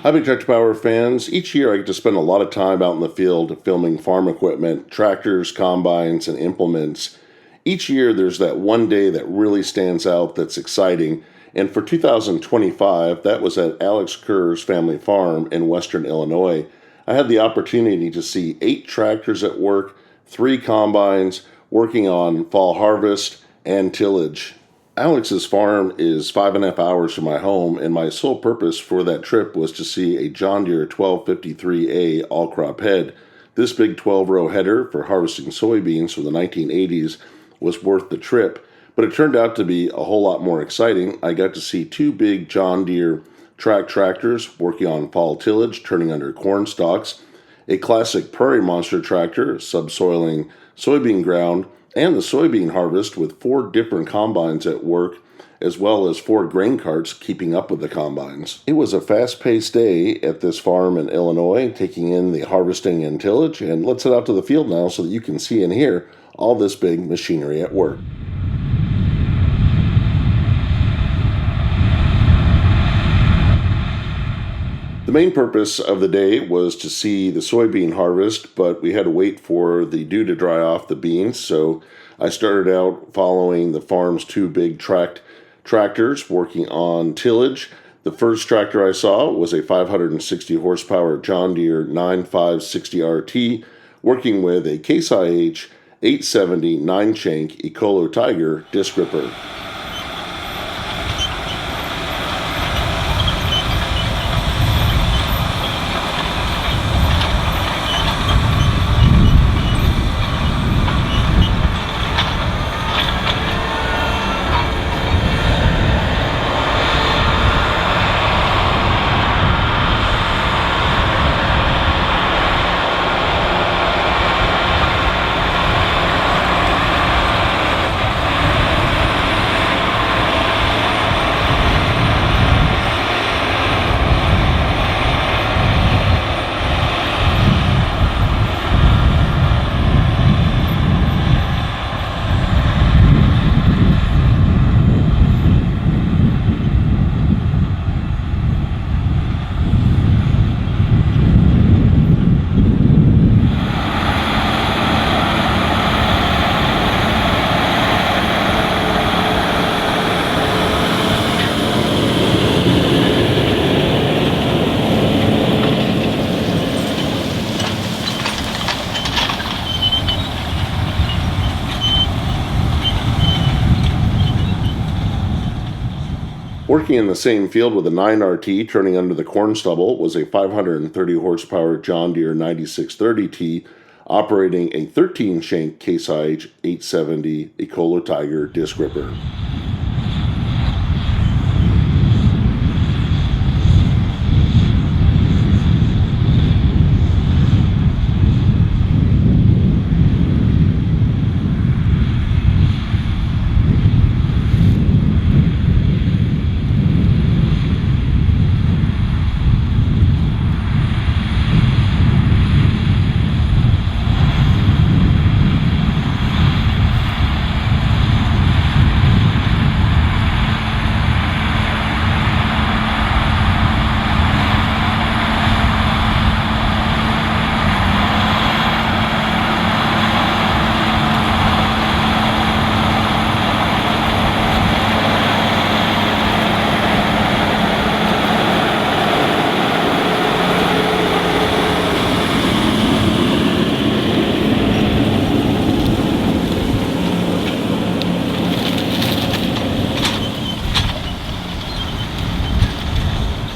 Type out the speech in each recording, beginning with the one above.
Hi, Big Tractor Power fans. Each year I get to spend a lot of time out in the field filming farm equipment, tractors, combines, and implements. Each year there's that one day that really stands out that's exciting. And for 2025, that was at Alex Kerr's family farm in western Illinois. I had the opportunity to see 8 tractors at work, 3 combines working on fall harvest and tillage. Alex's farm is 5.5 hours from my home, and my sole purpose for that trip was to see a John Deere 1253A all-crop head. This big 12-row header for harvesting soybeans from the 1980s was worth the trip, but it turned out to be a whole lot more exciting. I got to see 2 big John Deere track tractors working on fall tillage, turning under corn stalks, a classic Prairie Monster tractor subsoiling soybean ground, and the soybean harvest with 4 different combines at work, as well as 4 grain carts keeping up with the combines. It was a fast-paced day at this farm in Illinois, taking in the harvesting and tillage, and let's head out to the field now so that you can see and hear all this big machinery at work. The main purpose of the day was to see the soybean harvest, but we had to wait for the dew to dry off the beans, so I started out following the farm's 2 big tractors working on tillage. The first tractor I saw was a 560 horsepower John Deere 9560 RT working with a Case IH 870 9-shank STEIGER disc ripper. Working in the same field with a 9RT turning under the corn stubble was a 530 horsepower John Deere 9630T operating a 13-shank Case IH 870 STEIGER disc ripper.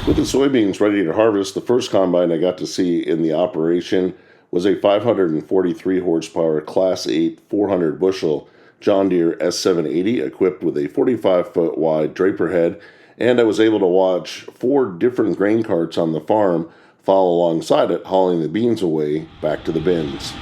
With the soybeans ready to harvest, the first combine I got to see in the operation was a 543 horsepower Class 8 400 bushel John Deere S780 equipped with a 45-foot wide draper head, and I was able to watch 4 different grain carts on the farm follow alongside it, hauling the beans away back to the bins.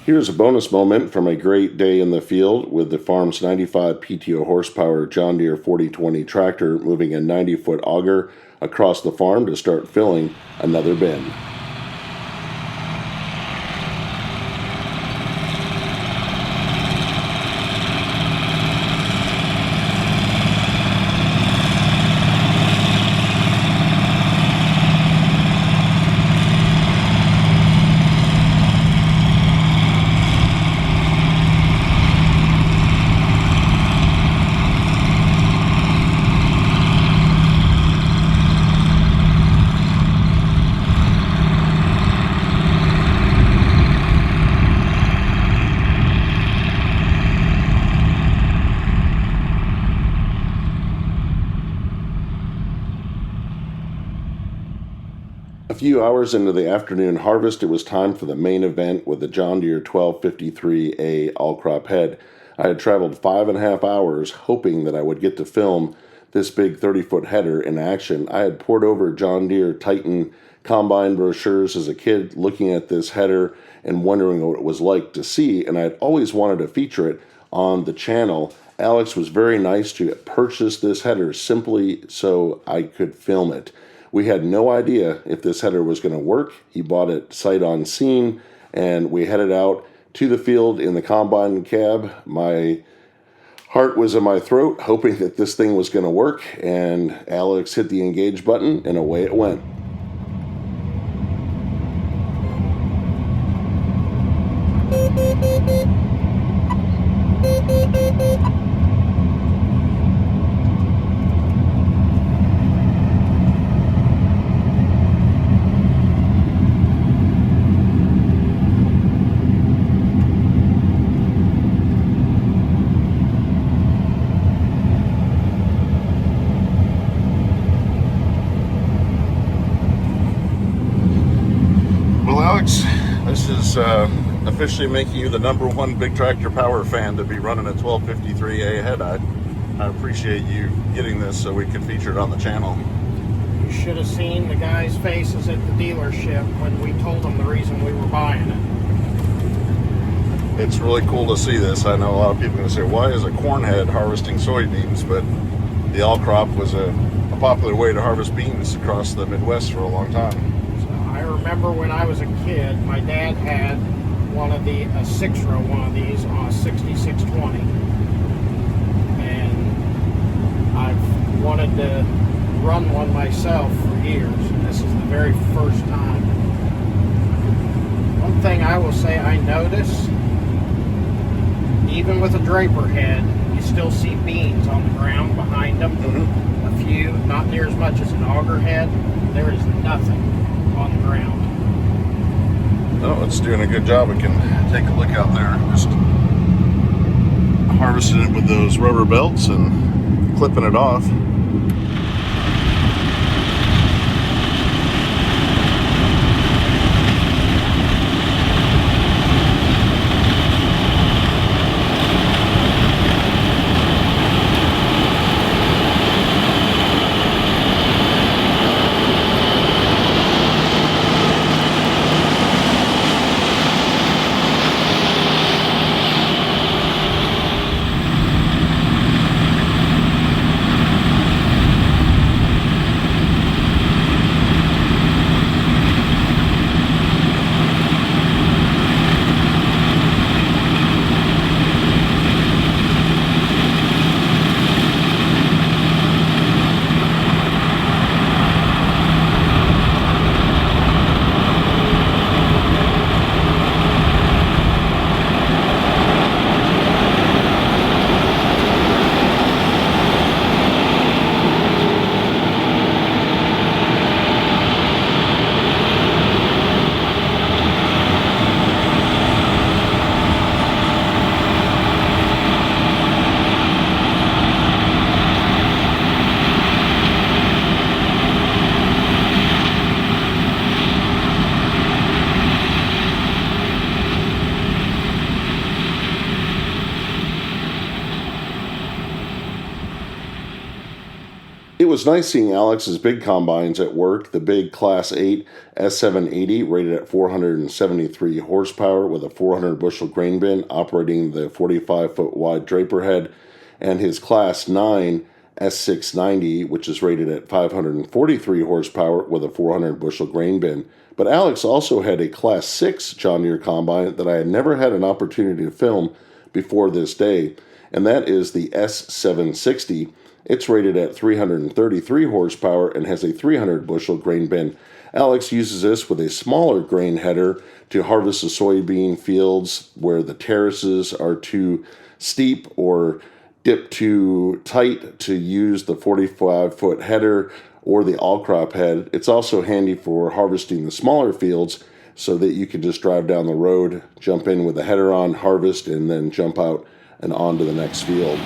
Here's a bonus moment from a great day in the field with the farm's 95 PTO horsepower John Deere 4020 tractor moving a 90-foot auger across the farm to start filling another bin. A few hours into the afternoon harvest, it was time for the main event with the John Deere 1253A all-crop head. I had traveled 5.5 hours hoping that I would get to film this big 30-foot header in action. I had poured over John Deere Titan combine brochures as a kid looking at this header and wondering what it was like to see, and I had always wanted to feature it on the channel. Alex was very nice to purchase this header simply so I could film it. We had no idea if this header was going to work. He bought it sight unseen, and we headed out to the field in the combine cab. My heart was in my throat, hoping that this thing was going to work, and Alex hit the engage button, and away it went. Alex, this is officially making you the #1 Big Tractor Power fan to be running a 1253A head. I appreciate you getting this so we could feature it on the channel. You should have seen the guys' faces at the dealership when we told them the reason we were buying it. It's really cool to see this. I know a lot of people are going to say, why is a corn head harvesting soybeans? But the all crop was a popular way to harvest beans across the Midwest for a long time. I remember when I was a kid, my dad had a 6-row one of these on a 6620, and I've wanted to run one myself for years, and this is the very first time. One thing I will say I notice, even with a draper head, you still see beans on the ground behind them. Mm-hmm. A few, not near as much as an auger head. There is nothing on the ground. Oh, it's doing a good job. We can take a look out there. Just harvesting it with those rubber belts and clipping it off. It was nice seeing Alex's big combines at work, the big Class 8 S780 rated at 473 horsepower with a 400 bushel grain bin operating the 45-foot wide draper head, and his Class 9 S690, which is rated at 543 horsepower with a 400 bushel grain bin. But Alex also had a Class 6 John Deere combine that I had never had an opportunity to film before this day, and that is the S760. It's rated at 333 horsepower and has a 300 bushel grain bin. Alex uses this with a smaller grain header to harvest the soybean fields where the terraces are too steep or dip too tight to use the 45-foot header or the all-crop head. It's also handy for harvesting the smaller fields so that you can just drive down the road, jump in with the header on, harvest, and then jump out and on to the next field.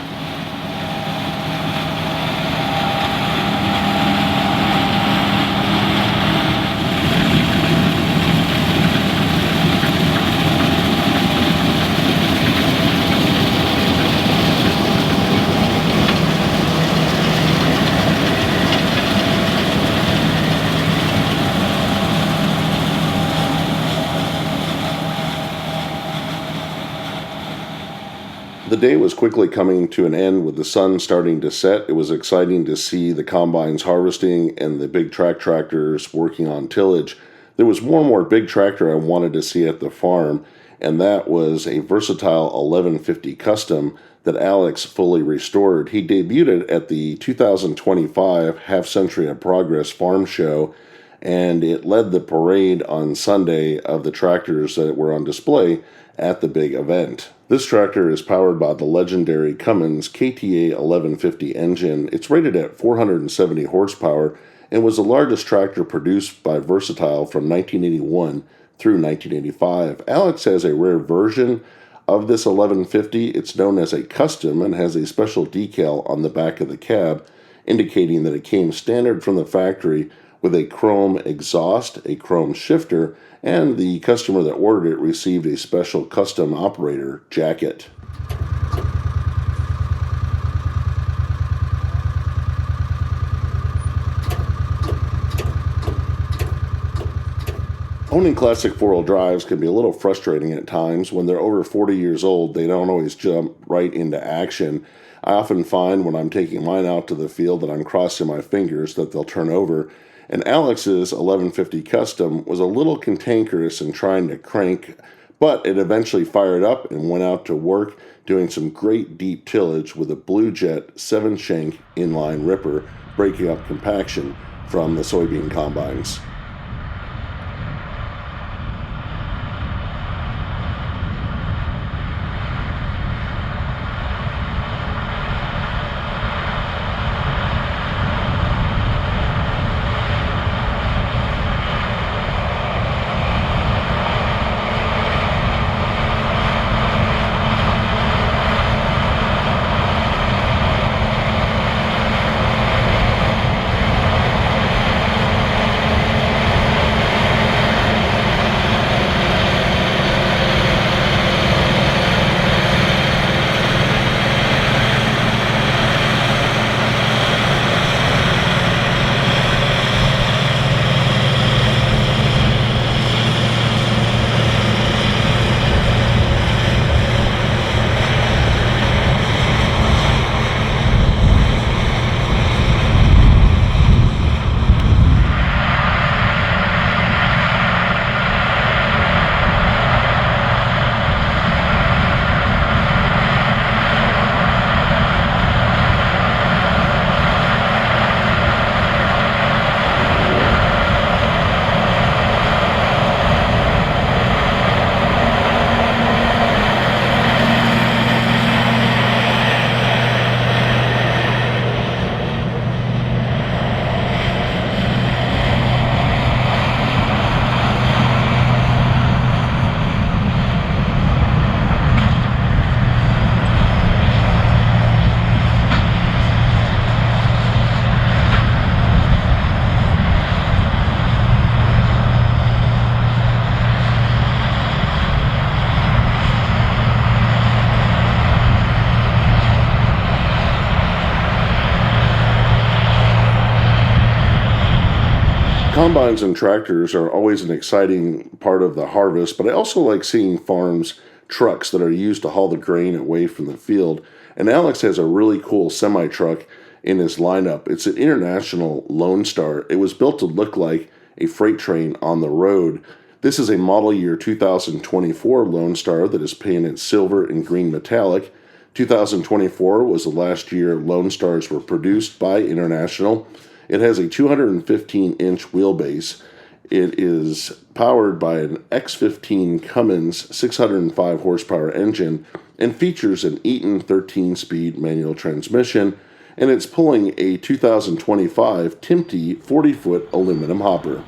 The day was quickly coming to an end with the sun starting to set. It was exciting to see the combines harvesting and the big tractors working on tillage. There was one more big tractor I wanted to see at the farm, and that was a versatile 1150 Custom that Alex fully restored. He debuted it at the 2025 Half Century of Progress Farm Show, and it led the parade on Sunday of the tractors that were on display at the big event. This tractor is powered by the legendary Cummins KTA 1150 engine. It's rated at 470 horsepower and was the largest tractor produced by Versatile from 1981 through 1985. Alex has a rare version of this 1150. It's known as a Custom and has a special decal on the back of the cab, indicating that it came standard from the factory with a chrome exhaust, a chrome shifter, and the customer that ordered it received a special custom operator jacket. Owning classic four-wheel drives can be a little frustrating at times. When they're over 40 years old, they don't always jump right into action. I often find when I'm taking mine out to the field that I'm crossing my fingers that they'll turn over. And Alex's 1150 Custom was a little cantankerous in trying to crank, but it eventually fired up and went out to work doing some great deep tillage with a Blue Jet 7 Shank inline ripper, breaking up compaction from the soybean combines. Combines and tractors are always an exciting part of the harvest, but I also like seeing farms trucks that are used to haul the grain away from the field. And Alex has a really cool semi-truck in his lineup. It's an International Lone Star. It was built to look like a freight train on the road. This is a model year 2024 Lone Star that is painted silver and green metallic. 2024 was the last year Lone Stars were produced by International. It has a 215-inch wheelbase. It is powered by an X15 Cummins 605 horsepower engine and features an Eaton 13-speed manual transmission, and it's pulling a 2025 Timty 40-foot aluminum hopper.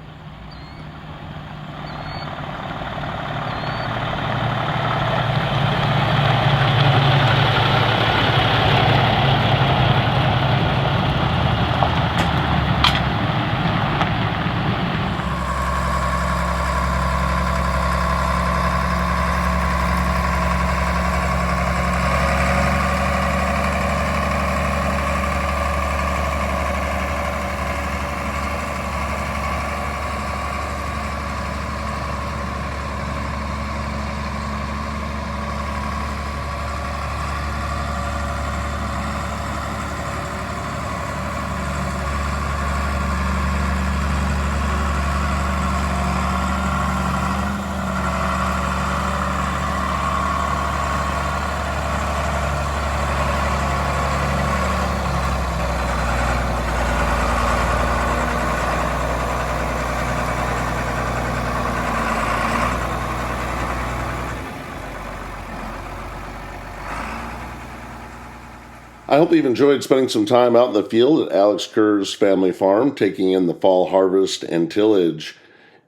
I hope you've enjoyed spending some time out in the field at Alex Kerr's family farm, taking in the fall harvest and tillage.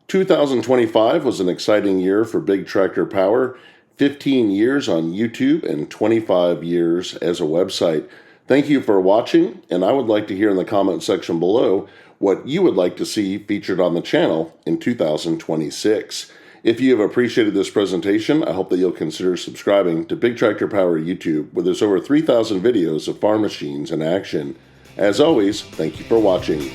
2025 was an exciting year for Big Tractor Power, 15 years on YouTube and 25 years as a website. Thank you for watching, and I would like to hear in the comment section below what you would like to see featured on the channel in 2026. If you have appreciated this presentation, I hope that you'll consider subscribing to Big Tractor Power YouTube, where there's over 3,000 videos of farm machines in action. As always, thank you for watching.